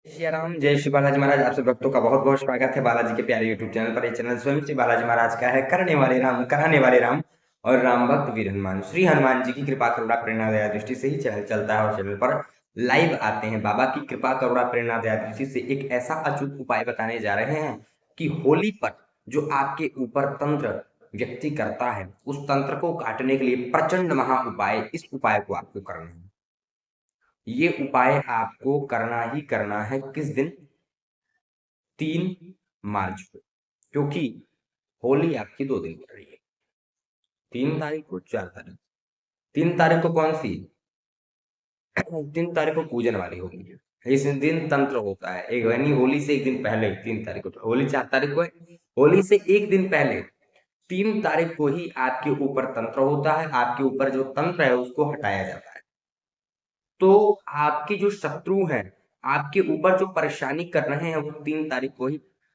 श्री राम, जय श्री बालाजी महाराज। आप सब भक्तों का बहुत बहुत स्वागत है बालाजी के प्यारे यूट्यूब चैनल पर। ये चैनल स्वयं श्री बालाजी महाराज का है। करने वाले राम, कराने वाले राम और राम भक्त वीर हनुमान। श्री हनुमान जी की कृपा करुणा प्रेरणा दया दृष्टि से ही चैनल चलता है और चैनल पर लाइव आते हैं। बाबा की कृपा करुणा प्रेरणा दया दृष्टि से एक ऐसा अचूक उपाय बताने जा रहे हैं कि होली पर जो आपके ऊपर तंत्र व्यक्ति करता है, उस तंत्र को काटने के लिए प्रचंड महा उपाय, इस उपाय को आपको करना है। ये उपाय आपको करना ही करना है। किस दिन? 3 मार्च को, क्योंकि होली आपकी 2 दिन पड़ रही है। 3 तारीख को, 4 तारीख। 3 तारीख को कौन सी? 3 तारीख को पूजन वाली होगी। इस दिन तंत्र होता है एक, यानी होली से एक दिन पहले। 3 तारीख को तो होली 4 तारीख को है। होली से एक दिन पहले 3 तारीख को ही आपके ऊपर तंत्र होता है। आपके ऊपर जो तंत्र है उसको हटाया जाता है। तो आपके जो शत्रु हैं, आपके ऊपर जो परेशानी कर रहे हैं, वो 3 तारीख को ही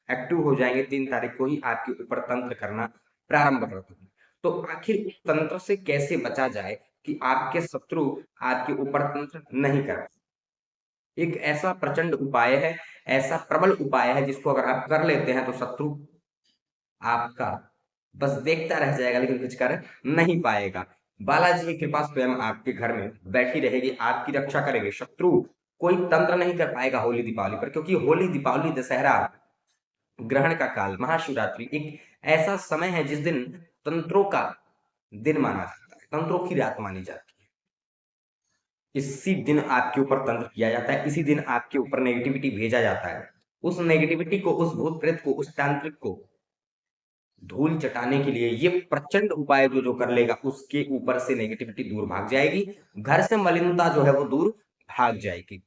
एक्टिव हो जाएंगे। 3 तारीख को ही आपके ऊपर तंत्र करना प्रारंभ कर देंगे। तो आखिर उस तंत्र से कैसे बचा जाए कि आपके शत्रु आपके ऊपर तंत्र नहीं कर पाए? एक ऐसा प्रचंड उपाय है, ऐसा प्रबल उपाय है जिसको अगर आप कर लेते हैं तो शत्रु आपका बस देखता रह जाएगा, लेकिन कुछ कर नहीं पाएगा। बालाजी की कृपा स्वयं आपके घर में बैठी रहेगी, आपकी रक्षा करेगी। शत्रु कोई तंत्र नहीं कर पाएगा होली दीपावली पर, क्योंकि होली दीपावली दशहरा ग्रहण का काल, महाशिवरात्रि एक ऐसा समय है जिस दिन तंत्रों का दिन माना जाता है, तंत्रों की रात मानी जाती है। इसी दिन आपके ऊपर तंत्र किया जाता है, इसी दिन आपके ऊपर नेगेटिविटी भेजा जाता है। उस नेगेटिविटी को, उस भूत प्रेत को, उस तांत्रिक को धूल चटाने के लिए ये प्रचंड उपाय जो कर लेगा, उसके ऊपर से नेगेटिविटी दूर भाग जाएगी। घर से मलिनता जो है वो दूर भाग जाएगी।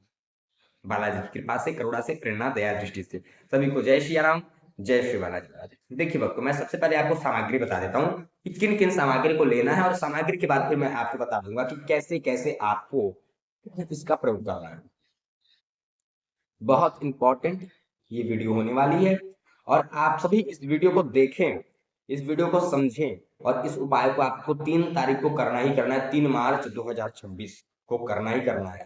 बालाजी की कृपा से, करुणा से, प्रेरणा दया दृष्टि से। सभी को जय श्री राम, जय श्री बालाजी महाराज। देखिए भक्तों, मैं सबसे पहले आपको सामग्री बता देता हूँ कि किन किन सामग्री को लेना है, और सामग्री के बाद फिर मैं आपको बता दूंगा कि कैसे कैसे आपको इसका प्रयोग करना है। बहुत इंपॉर्टेंट ये वीडियो होने वाली है, और आप सभी इस वीडियो को देखें, इस वीडियो को समझें, और इस उपाय को आपको 3 तारीख को करना ही करना है। 3 मार्च 2026 को करना ही करना है।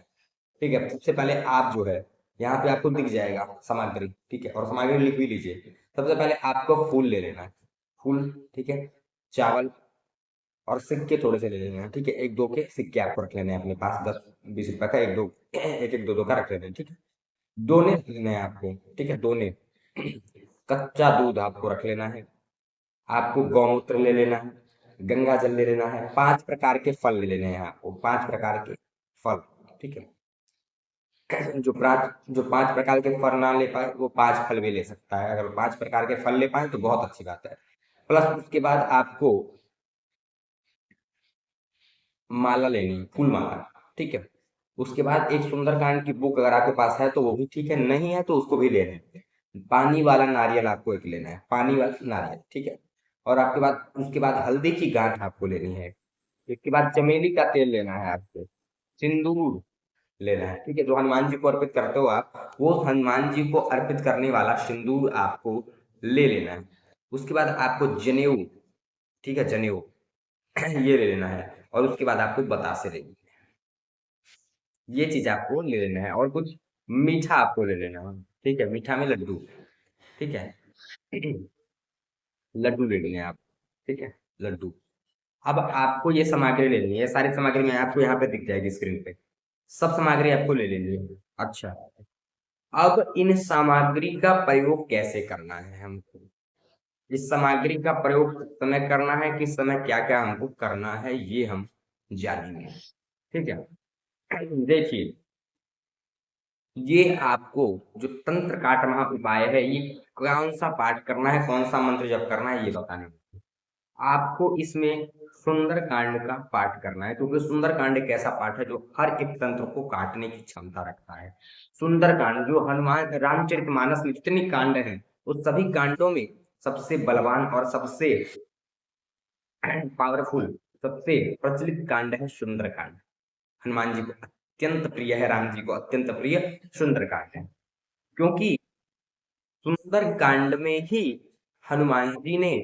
ठीक है। सबसे पहले आप जो है, यहाँ पे आपको दिख जाएगा सामग्री, ठीक है, और सामग्री लिख भी लीजिए। सबसे पहले आपको फूल ले लेना है, फूल, ठीक है, चावल और सिक्के थोड़े से ले लेने हैं, ठीक है। एक दो के सिक्के आपको रख लेने हैं अपने पास, 10-20 रुपए का, एक दो, एक एक दो का रख लेने हैं, ठीक है। दोने लेने हैं आपको, ठीक है, दोने। कच्चा दूध आपको रख लेना है। आपको गौमूत्र ले लेना है, गंगा जल ले लेना है, 5 प्रकार के फल ले लेने हैं आपको, 5 प्रकार के फल, ठीक है। जो 5 प्रकार के फल ना ले पाए, वो 5 फल भी ले सकता है। अगर 5 प्रकार के फल ले पाए तो बहुत अच्छी बात है। प्लस उसके बाद आपको माला लेनी है, फूल माला, ठीक है। उसके बाद एक सुंदरकांड की बुक अगर आपके पास है तो वो भी ठीक है, नहीं है तो उसको भी ले लें। पानी वाला नारियल आपको एक लेना है, पानी वाला नारियल, ठीक है। और आपके बाद, उसके बाद हल्दी की गांठ आपको लेनी है। इसके बाद चमेली का तेल लेना है आपको। सिंदूर लेना है, ठीक है। जो हनुमान जी को अर्पित करते हो आप, वो हनुमान जी को अर्पित करने वाला सिंदूर आपको ले लेना है। उसके बाद आपको जनेऊ, ठीक है, जनेऊ ये ले लेना है। और उसके बाद आपको बतासे लेनी है। ये चीज आपको ले लेना है, और कुछ मीठा आपको ले लेना है, ठीक है। मीठा में लड्डू, ठीक है। लड्डू ले लेने हैं आप, ठीक है, लड्डू। अब आपको ये सामग्री ले लेनी है, ये सारी सामग्री मैं आपको यहाँ पे दिख जाएगी स्क्रीन पे। सब सामग्री आपको ले लेनी है। अच्छा, अब इन सामग्री का प्रयोग कैसे करना है हमको? इस सामग्री का प्रयोग किस समय करना है, किस समय क्या क्या हमको करना है, ये हम जानेंगे, ठीक है। देखिए, ये आपको जो तंत्र काट महा उपाय है, ये कौन सा पाठ करना है, कौन सा मंत्र जप करना है, ये बताने में आपको इसमें सुंदरकांड का पाठ करना है, क्योंकि सुंदरकांड एक ऐसा पाठ है जो हर एक तंत्र को काटने की क्षमता रखता है। सुंदरकांड जो हनुमान रामचरितमानस में जितनी कांड हैं, उस सभी कांडों में सबसे बलवान और सबसे पावरफुल, सबसे प्रचलित कांड है सुंदरकांड। हनुमान जी को अत्यंत प्रिय है, राम जी को अत्यंत प्रिय सुंदरकांड है, क्योंकि सुंदरकांड में ही हनुमान जी ने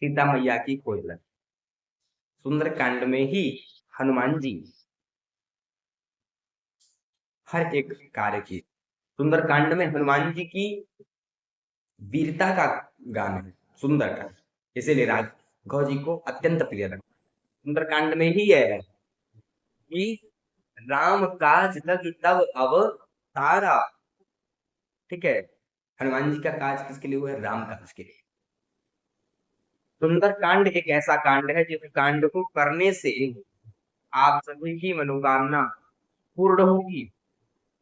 सीता मैया की खोज ली। सुंदरकांड में ही हनुमान जी हर एक कार्य की सुंदरकांड में हनुमान जी की वीरता का गान है सुंदरकांड, इसीलिए राघव जी को अत्यंत प्रिय लगता है। सुंदरकांड में ही है कि राम काज लग तब अवतारा, ठीक है। हनुमान जी का काज किसके लिए हुआ है? राम काज के लिए। सुंदरकांड एक ऐसा कांड है जिस कांड को करने से आप सभी की मनोकामना पूर्ण होगी,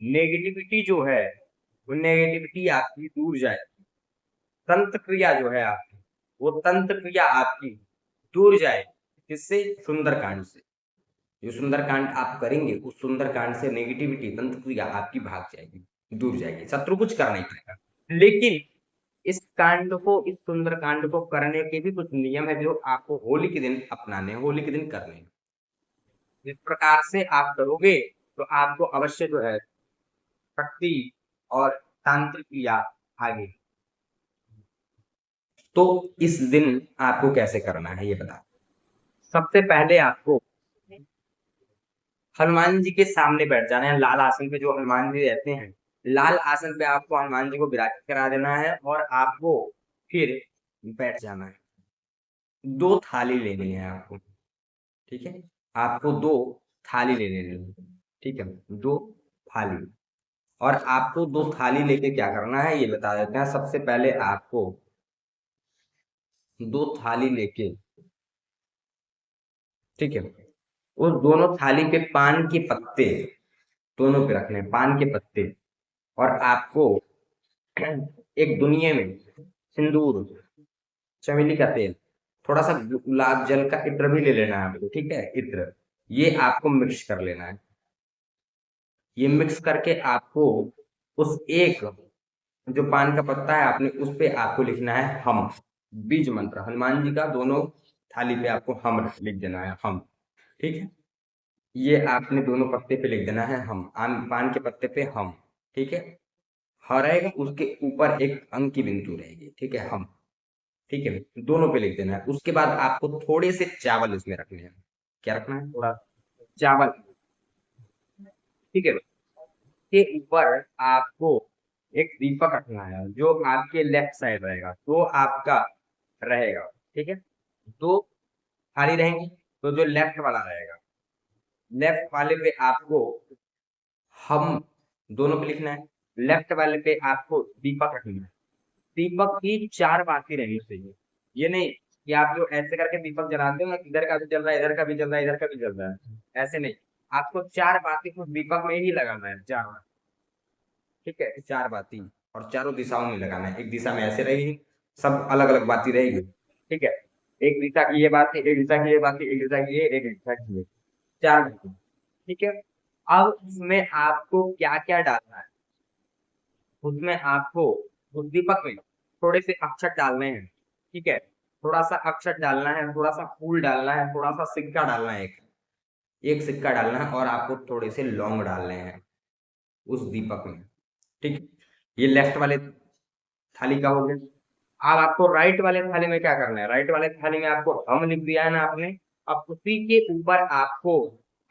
नेगेटिविटी जो है वो नेगेटिविटी आपकी दूर जाए, तंत्र क्रिया जो है आपकी वो तंत्र क्रिया आपकी दूर जाए, किससे? सुंदरकांड से। जो सुंदरकांड आप करेंगे उस सुंदरकांड से नेगेटिविटी तंत्र क्रिया आपकी भाग जाएगी, दूर जाएगी, शत्रु कुछ कर नहीं पाएगा। लेकिन इस कांड को, इस सुंदरकांड को करने के भी कुछ नियम है जो आपको होली के दिन अपनाने, होली के दिन करने। जिस प्रकार से आप करोगे तो आपको अवश्य जो है शक्ति और तांत्रिक क्रिया आगे। तो इस दिन आपको कैसे करना है ये बता। सबसे पहले आपको हनुमान जी के सामने बैठ जाना है, लाल आसन पे जो हनुमान जी रहते हैं, लाल आसन पे आपको हनुमान जी को विराजित करा देना है और आपको फिर बैठ जाना है। 2 थाली लेनी है आपको, ठीक है। आपको 2 थाली ले लेनी है, ठीक है, 2 थाली। और आपको 2 थाली लेके क्या करना है ये बता देते हैं। सबसे पहले आपको 2 थाली लेके, ठीक है, उस दोनों थाली पे पान के पत्ते दोनों पे रखने हैं, पान के पत्ते। और आपको एक दुनिये में सिंदूर, चमेली का तेल, थोड़ा सा गुलाब जल का इत्र भी ले लेना है आपको, ठीक है, इत्र। ये आपको मिक्स कर लेना है। ये मिक्स करके आपको उस एक जो पान का पत्ता है आपने उस पे आपको लिखना है हम, बीज मंत्र हनुमान जी का, दोनों थाली पे आपको हम लिख देना है, हम, ठीक है। ये आपने दोनों पत्ते पे लिख देना है हम, आम पान के पत्ते पे हम, ठीक है। ह रहेगा, उसके ऊपर एक अंक की बिंदु रहेगी, ठीक है, हम, ठीक है, दोनों पे लिख देना है। उसके बाद आपको थोड़े से चावल इसमें रखने हैं। क्या रखना है? थोड़ा चावल, ठीक है। के ऊपर आपको एक दीपक रखना है जो आपके लेफ्ट साइड रहेगा, तो आपका रहेगा, ठीक है। दो थाली रहेंगी तो जो लेफ्ट वाला रहेगा, लेफ्ट वाले पे आपको हम दोनों पे लिखना है, लेफ्ट वाले पे आपको दीपक रखना है। दीपक की 4 बातें रहनी चाहिए। ये नहीं कि आप जो ऐसे करके दीपक जलाते हो ना, इधर का भी जल रहा है, इधर का भी जल रहा है, इधर का भी जल रहा है, ऐसे नहीं। आपको 4 बातें उस दीपक में ही लगाना है, 4, ठीक है, 4 बाती। और चारों दिशाओं में लगाना है। एक दिशा में ऐसे रहेगी, सब अलग अलग बाती रहेगी, ठीक है। एक दिशा की ये बात है, एक दिशा की ये बात है, एक दिशा की ये, एक दिशा की ये, 4 बातें, ठीक है। अब इसमें आपको क्या क्या डालना है? उसमें आपको उस दीपक में थोड़े से अक्षत डालने हैं, ठीक है। थोड़ा सा अक्षत डालना है, थोड़ा सा फूल डालना है, थोड़ा सा सिक्का डालना है, एक एक सिक्का डालना है, और आपको थोड़े से लौंग डालने हैं उस दीपक में, ठीक है। ये लेफ्ट वाले थाली का हो गया। अब आपको राइट वाले थाली में क्या करना है? राइट वाले थाली में आपको हम लिख दिया है ना आपने, अब उसी के ऊपर आपको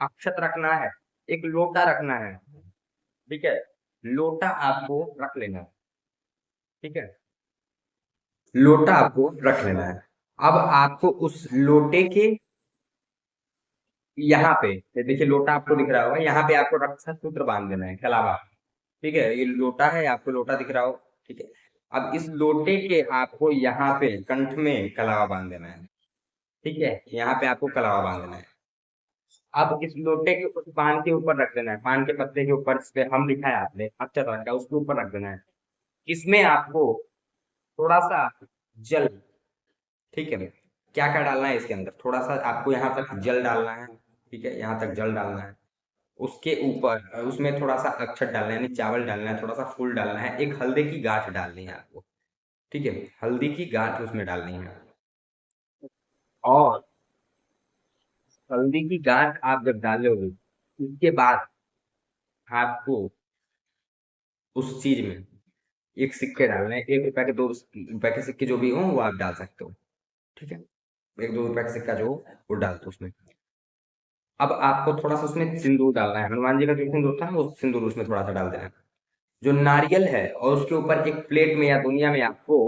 अक्षत रखना है, एक लोटा रखना है, ठीक है। लोटा आपको रख लेना है, ठीक है, लोटा आपको रख लेना है। अब आपको उस लोटे के यहाँ पे, ये देखिए लोटा आपको दिख रहा होगा, यहाँ पे आपको रक्षा सूत्र बांध देना है, कलावा, ठीक है। ये लोटा है, आपको लोटा दिख रहा हो, ठीक है। अब इस लोटे के आपको यहाँ पे कंठ में कलावा बांध देना है, ठीक है, यहाँ पे आपको कलावा बांध देना है। अब इस लोटे के उस पान के ऊपर रख देना है, पान के पत्ते के ऊपर जिस पे हम लिखा है आपने अक्षर रखा है उसके ऊपर रख देना है। इसमें आपको थोड़ा सा जल, ठीक है, क्या क्या डालना है इसके अंदर? थोड़ा सा आपको यहाँ तक जल डालना है, ठीक है, यहाँ तक जल डालना है। उसके ऊपर उसमें थोड़ा सा अक्षत डालना है, यानी चावल डालना है, थोड़ा सा फूल डालना है, एक हल्दी की गांठ डालनी है आपको, ठीक है, हल्दी की गांठ उसमें डालनी है। और हल्दी की गांठ आप जब डालोगे उसके बाद आपको उस चीज में एक सिक्के डालने हैं, 1 रुपए के, 2 रुपए के सिक्के जो भी हो वो आप डाल सकते हो, ठीक है। 1-2 रुपए का सिक्का जो हो वो डाल दो उसमें। अब आपको थोड़ा सा उसमें सिंदूर डालना है, हनुमान जी का जो सिंदूर था ना वो सिंदूर उसमें थोड़ा सा डाल देना है। जो नारियल है और उसके ऊपर एक प्लेट में या दुनिया में आपको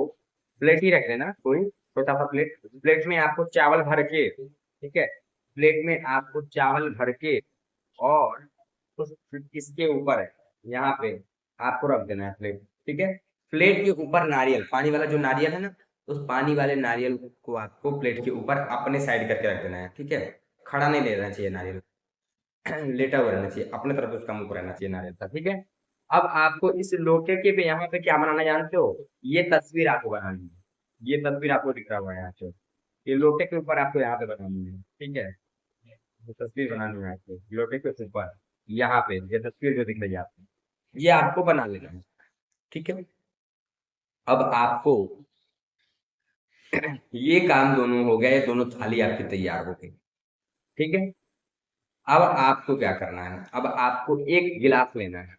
प्लेट ही रख देना, कोई छोटा सा प्लेट, प्लेट में आपको चावल भर के, ठीक है, प्लेट में आपको चावल भर के और उस इसके ऊपर यहाँ पे आपको रख देना है प्लेट, ठीक है। प्लेट के ऊपर नारियल, पानी वाला जो नारियल है ना, उस पानी वाले नारियल को आपको प्लेट के ऊपर अपने साइड करके रख देना है, ठीक है। खड़ा नहीं लेना चाहिए नारियल, लेटा हुआ रहना चाहिए, अपने तरफ उसका मुंह रहना चाहिए नारियल का, ठीक है। अब आपको इस लोटे के पे यहाँ पे क्या बनाना जानते हो, ये तस्वीर आपको बनानी है, ये तस्वीर आपको दिख रहा होगा यहाँ पे, ये लोटे के ऊपर आपको यहाँ पे बनानी है, ठीक है। ये तस्वीर बनानी है आपको लोटे के ऊपर, यहाँ पे ये तस्वीर जो दिख रही है आपको, ये आपको बना लेना है, ठीक है। अब आपको ये काम दोनों हो गए, दोनों थाली आपकी तैयार हो गई, ठीक है। अब आपको क्या करना है, अब आपको एक गिलास लेना है,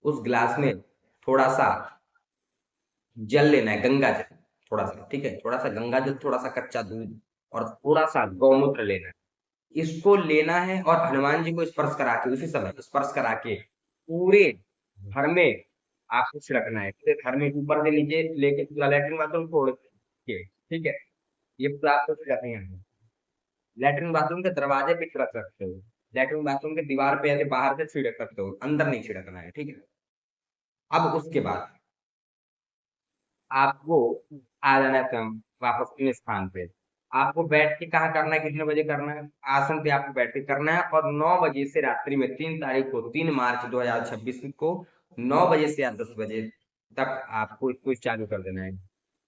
उस गिलास में थोड़ा सा जल लेना है, गंगा जल, थोड़ा सा, ठीक है, थोड़ा सा गंगा जल, थोड़ा सा कच्चा दूध और थोड़ा सा गौमूत्र लेना है। इसको लेना है और हनुमान जी को स्पर्श करा के, उसी समय स्पर्श करा के पूरे घर में आपको छिड़कना है, पूरे घर में ऊपर से नीचे लेके पूरा लैट्रिन बाथरूम छोड़ के, ठीक है। ये पूरा आपको छिड़कना है, लैट्रिन बाथरूम के दरवाजे पे छिड़क सकते हो, लैट्रिन बाथरूम के दीवार पे ऐसे बाहर से छिड़क सकते हो, अंदर नहीं छिड़कना है, ठीक है। अब उसके बाद आपको आ जाना है वापस अपने स्थान पे। आपको बैठ के कहाँ करना है, कितने बजे करना है, आसन पे आपको बैठ के करना है और 9 बजे से रात्रि में 3 तारीख को, 3 मार्च 2026 को 9 बजे से या 10 बजे तक आपको इसको चालू कर देना है।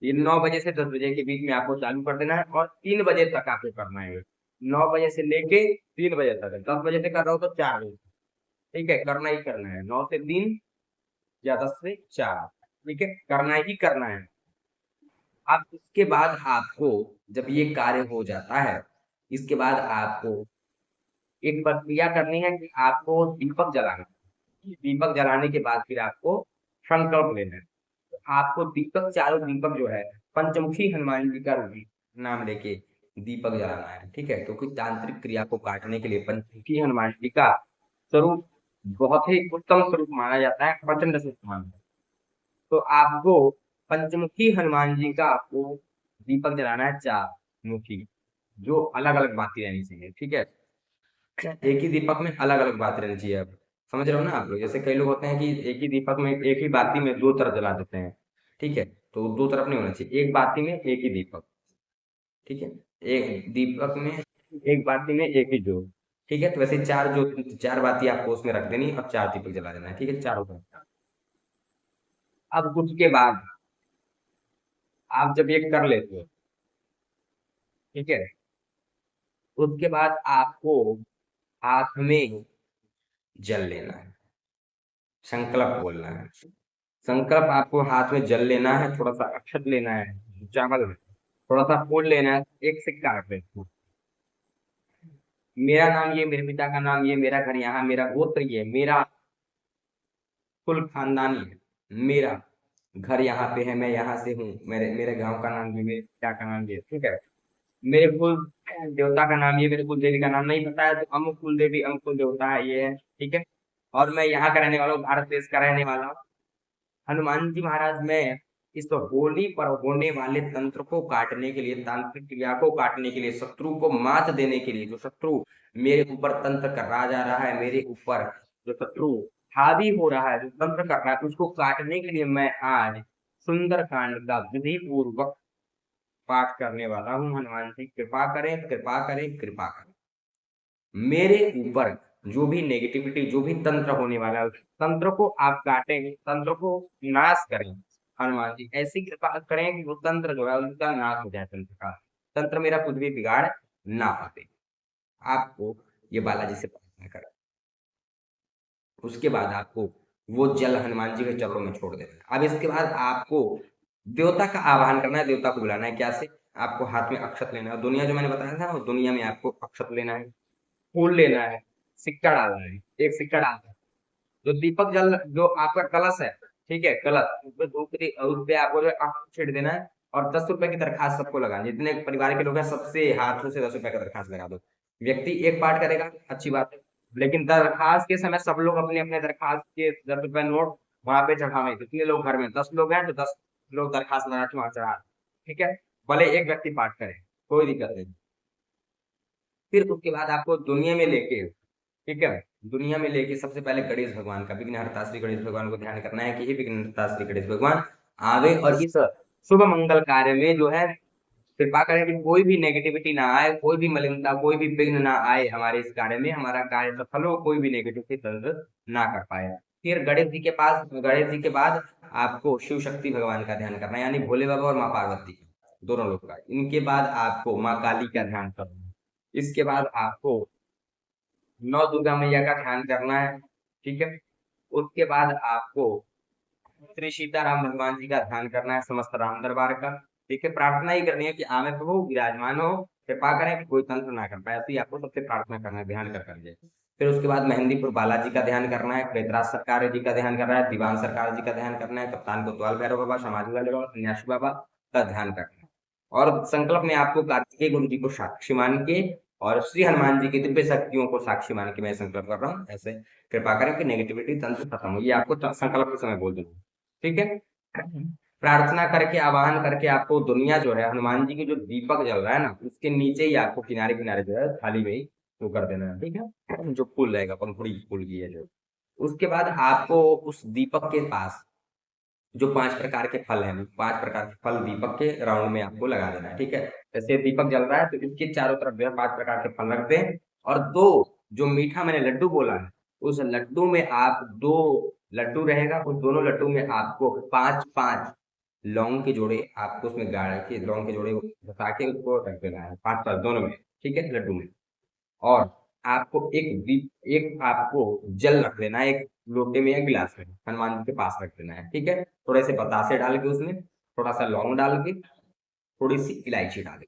ये 9 बजे से 10 बजे के बीच में आपको चालू कर देना है और 3 बजे तक आपको करना है। 9 बजे से लेके 3 बजे तक, 10 बजे से कर रहा हो तो 4 बजे, ठीक है, करना ही करना है, 9 से 3 या 10 से 4, ठीक है, करना ही करना है। अब इसके बाद आपको, जब ये कार्य हो जाता है, इसके बाद आपको एक प्रक्रिया करनी है कि आपको दीपक जलाना है। दीपक जलाने के बाद फिर आपको संकल्प लेना है। तो आपको दीपक, चारों दीपक जो है, पंचमुखी हनुमान जी का नाम लेके दीपक जलाना है, ठीक है, क्योंकि तांत्रिक क्रिया को काटने के लिए पंचमुखी हनुमान जी का स्वरूप बहुत ही उत्तम स्वरूप माना जाता है, प्रचंड से माना जाता है। तो आपको पंचमुखी हनुमान जी का आपको दीपक जलाना है, चार मुखी, जो अलग अलग बाती रहनी चाहिए, ठीक है। एक ही दीपक में अलग अलग बात रहनी चाहिए। अब समझ रहे हो ना आप लोग, जैसे कई लोग होते हैं कि एक ही दीपक में, एक ही बाती में दो तरफ जला देते हैं, ठीक है, तो दो तरफ नहीं होना चाहिए, एक बाती में एक ही दीपक, ठीक है, एक दीपक में एक बाती में एक ही जोत, ठीक है। तो वैसे चार जो, चार बाती आपको उसमें रख देनी और चार दीपक जला देना है, ठीक है, चारों तरफ। अब उसके बाद आप जब ये कर लेते हो, ठीक है, उसके बाद आपको हाथ में जल लेना है, संकल्प बोलना है। संकल्प आपको हाथ में जल लेना है, थोड़ा सा अक्षत लेना है, चावल थोड़ा सा फूल लेना है, एक सिक्का रख देना, मेरा नाम ये, मेरे पिता का नाम ये, मेरा घर यहाँ, मेरा गोत्र ये, मेरा कुल खानदानी है, मेरा घर यहाँ पे है, मैं यहाँ से हूँ, मेरे मेरे गांव का नाम ये, मेरे पिता का नाम ये, ठीक है। मेरे कुल देवता का नाम ये, मेरे कुल देवी का नाम नहीं पता है तो अमुक कुल देवी अमुक कुल देवता है, ये है, ठीक है। और मैं यहाँ का रहने वाला हूँ, भारत देश का रहने वाला हूँ। हनुमान जी महाराज, मैं इस होली पर होने वाले तंत्र को काटने के लिए, तांत्रिक क्रिया को काटने के लिए, शत्रु को मात देने के लिए, जो शत्रु मेरे ऊपर तंत्र कर रहा जा रहा है, मेरे ऊपर जो शत्रु हावी हो रहा है, जो तंत्र कर रहा है, उसको काटने के लिए मैं आज सुंदर कांड का विधि पूर्वक पाठ करने वाला हूँ। हनुमान जी कृपा करें, कृपा करें, कृपा करें, मेरे ऊपर जो भी नेगेटिविटी, जो भी तंत्र होने वाला है, उस तंत्र को आप काटें, तंत्र को नाश करें। हनुमान जी ऐसी कृपा करें कि वो तंत्र जो है उसका नाश हो जाए, तंत्र का, तंत्र मेरा कुछ भी बिगाड़ ना पाते। आपको ये बालाजी से प्रार्थना करें, उसके बाद आपको वो जल हनुमान जी के चरणों में छोड़ देना है। अब इसके बाद आपको देवता का आवाहन करना है, देवता को बुलाना है, क्या से, आपको हाथ में अक्षत लेना है, दुनिया जो मैंने बताया था, वो दुनिया में आपको अक्षत लेना है, फूल लेना है, सिक्का डालना है, एक सिक्का डालना है, जो दीपक जल, जो आपका कलश है, ठीक है, कलश, उस पे उस पे आपको जो है अक्षत छीट देना है और 10 रुपए की दरखास्त सबको लगानी, जितने परिवार के लोग हैं सबसे हाथों से 10 रुपए का दरखास्त लगा दो। व्यक्ति एक पाठ करेगा, अच्छी बात है, लेकिन दरखास्त के समय सब लोग अपने अपने दरखास्त के 10 रुपए नोट वहां पे चढ़ावे, कितने लोग घर में 10 लोग हैं तो 10 लोग दरखास्त लगा के वहां चढ़ा, ठीक है, भले एक व्यक्ति पाठ करे, कोई दिक्कत नहीं। फिर उसके बाद आपको दुनिया में लेके, ठीक है, दुनिया में लेके सबसे पहले गणेश भगवान का, विघ्नहर्ता श्री गणेश भगवान को ध्यान करना है कि हे विघ्नहर्ता श्री गणेश भगवान आवे और इस शुभ मंगल कार्य में जो है कृपा करें कि कोई भी नेगेटिविटी ना आए, कोई भी मलिनता, कोई भी विघ्न ना आए हमारे इस कार्य में, हमारा कार्य सफल हो, कोई भी नेगेटिविटी तंत्र ना कर पाए। फिर गणेश जी के बाद आपको शिव शक्ति भगवान का ध्यान करना है, यानी भोले बाबा और माँ पार्वती दोनों लोग का। इनके बाद आपको माँ काली का ध्यान करना है। इसके बाद आपको नौ दुर्गा मैया का ध्यान करना है, ठीक है। उसके बाद आपको श्री सीताराम भगवान जी का ध्यान करना है, समस्त राम दरबार का, ठीक है। प्रार्थना ही करनी है कि आमे प्रभु विराजमान हो, कृपा करें कि कोई तंत्र ना कर पाए, ऐसी आपको सबसे प्रार्थना करना है, ध्यान कर करके। फिर उसके बाद मेहंदीपुर बालाजी का ध्यान करना है, प्रेतराज सरकार जी का ध्यान करना है, दीवान सरकार जी का ध्यान करना है, कप्तान कोतवाल भैरव बाबा, समाधि वाले बाबा, सन्यासी बाबा का ध्यान करना है। और संकल्प में आपको कार्तिकेय गुरु जी को साक्षी मान के और श्री हनुमान जी की दिव्य शक्तियों को साक्षी मान के मैं संकल्प कर रहा हूँ, ऐसे कृपा करें कि नेगेटिविटी तंत्र खत्म हो, ये आपको संकल्प के समय बोल दूंगा, ठीक है। प्रार्थना करके आवाहन करके आपको दुनिया जो है हनुमान जी की जो दीपक जल रहा है ना, उसके नीचे ही आपको किनारे किनारे जो है थाली में ही वो कर देना है, ठीक है, जो फूल रहेगा पंखुड़ी फूल की है जो। उसके बाद आपको उस दीपक के पास जो 5 प्रकार के फल हैं, 5 प्रकार के फल दीपक के राउंड में आपको लगा देना है, ठीक है। जैसे दीपक जल रहा है तो इसके चारों तरफ जो है 5 प्रकार के फल रख दें, और दो जो मीठा मैंने लड्डू बोला है, उस लड्डू में आप 2 लड्डू रहेगा, उस दोनों लड्डू में आपको 5-5 लौंग के जोड़े आपको उसमें गाड़ के, लौंग के जोड़े घसा के उसको रख देना है, 5-5 दोनों में, ठीक है, लड्डू में। और आपको एक आपको जल रख देना है, एक लोटे में या गिलास में हनुमान जी के पास रख देना है, ठीक है। थोड़े से बतासे डाल के उसमें, थोड़ा सा लौंग डाल के, थोड़ी सी इलायची डाल के,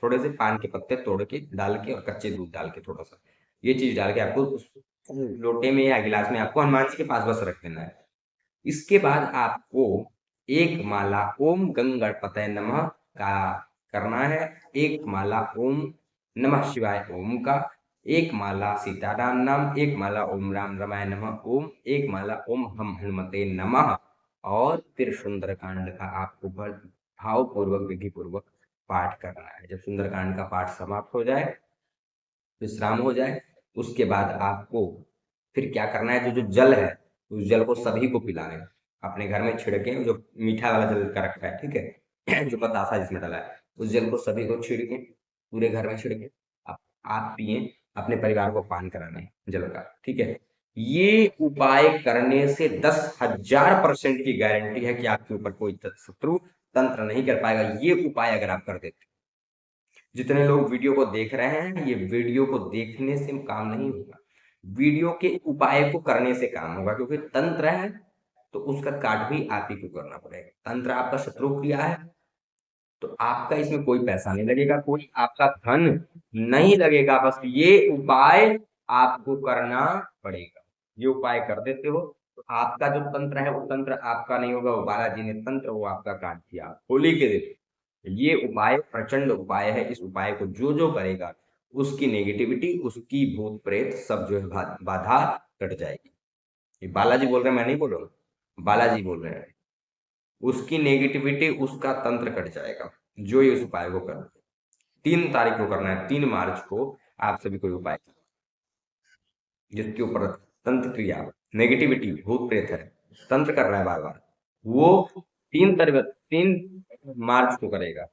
थोड़े से पान के पत्ते तोड़ के डाल के, और कच्चे दूध डाल के थोड़ा सा, ये चीज डाल के आपको उस लोटे में या गिलास में आपको हनुमान जी के पास बस रख देना है। इसके बाद आपको एक माला ओम गंग गणपतये नमः का करना है, एक माला ओम नमः शिवाय ओम का, एक माला सीताराम नाम, एक माला ओम राम रमाय नमः ओम, एक माला ओम हम हनुमते नमः। और फिर सुंदरकांड का आपको भावपूर्वक विधि पूर्वक पाठ करना है। जब सुंदरकांड का पाठ समाप्त हो जाए, विश्राम हो जाए, उसके बाद आपको फिर क्या करना है, जो जो जल है उस जल को सभी को पिलाना है, अपने घर में छिड़के, जो मीठा वाला जल का रखा है, ठीक है, जो बतासा जिसमें डाला है, उस जल को सभी को छिड़के, पूरे घर में छिड़के आप पिए, अपने परिवार को पान कराना है जल का, ठीक है। ये उपाय करने से 10,000% की गारंटी है कि आपके ऊपर कोई शत्रु तंत्र नहीं कर पाएगा, ये उपाय अगर आप कर देते। जितने लोग वीडियो को देख रहे हैं, ये वीडियो को देखने से काम नहीं होगा, वीडियो के उपाय को करने से काम होगा, क्योंकि तंत्र है तो उसका काट भी आप ही को करना पड़ेगा। तंत्र आपका शत्रु क्रिया है तो आपका इसमें कोई पैसा नहीं लगेगा, कोई आपका धन नहीं लगेगा, बस ये उपाय आपको करना पड़ेगा। ये उपाय कर देते हो तो आपका जो तंत्र है वो तंत्र आपका नहीं होगा, वो बालाजी ने तंत्र वो आपका काट दिया होली के दिन। ये उपाय प्रचंड उपाय है, इस उपाय को जो जो करेगा उसकी नेगेटिविटी, उसकी भूत प्रेत सब जो है बाधा कट जाएगी। ये बालाजी बोल रहे हैं, मैं नहीं बोल रहा हूँ, बालाजी बोल रहे हैं। उसकी नेगेटिविटी, उसका तंत्र कट जाएगा जो ये उस उपाय को कर। 3 तारीख को करना है, 3 मार्च को आप सभी कोई उपाय जिसके ऊपर तंत्र क्रिया, नेगेटिविटी, भूत प्रेत है, तंत्र कर रहा है बार बार, वो 3 मार्च को करेगा,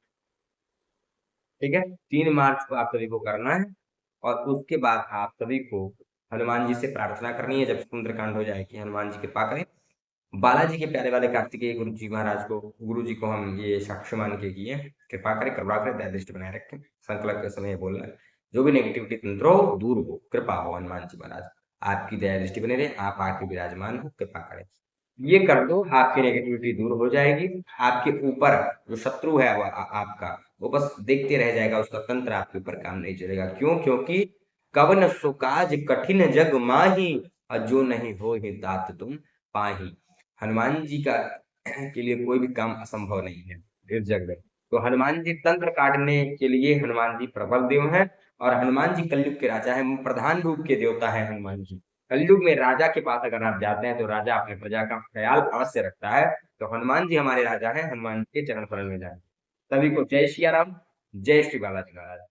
ठीक है। 3 मार्च को आप सभी को करना है, और उसके बाद आप सभी को हनुमान जी से प्रार्थना करनी है, जब सुंदरकांड हो जाए कि हनुमान जी कृपा करें। बालाजी के प्यारे वाले कार्तिकेय गुरु जी महाराज को, गुरु जी को हम ये साक्ष्य मान के किए, कृपा करें, करुणा करें, दया दृष्टि बनाए रखें। संकल्प के समय बोलना है, जो भी नेगेटिविटी तंत्र हो दूर हो, कृपा हो हनुमान जी महाराज, आपकी दया दृष्टि बने रहे, आप आके विराजमान हो, कृपा करें। ये कर दो, आपकी नेगेटिविटी दूर हो जाएगी। आपके ऊपर जो शत्रु है वो आपका, वो बस देखते रह जाएगा, उसका तंत्र आपके ऊपर काम नहीं चलेगा। क्यों? क्योंकि कवन सो काज कठिन जग माही, जो नहीं हो ही दात तुम पाही। हनुमान जी का के लिए कोई भी काम असंभव नहीं है इस जग में। तो हनुमान जी तंत्र काटने के लिए हनुमान जी प्रबल देव हैं, और हनुमान जी कलयुग के राजा हैं, प्रधान रूप के देवता है हनुमान जी। कलयुग में राजा के पास अगर आप जाते हैं तो राजा अपने प्रजा का ख्याल अवश्य रखता है। तो हनुमान जी हमारे राजा हैं, हनुमान के चरण शरण में जाए। सभी को जय सिया राम, जय श्री बालाजी महाराज।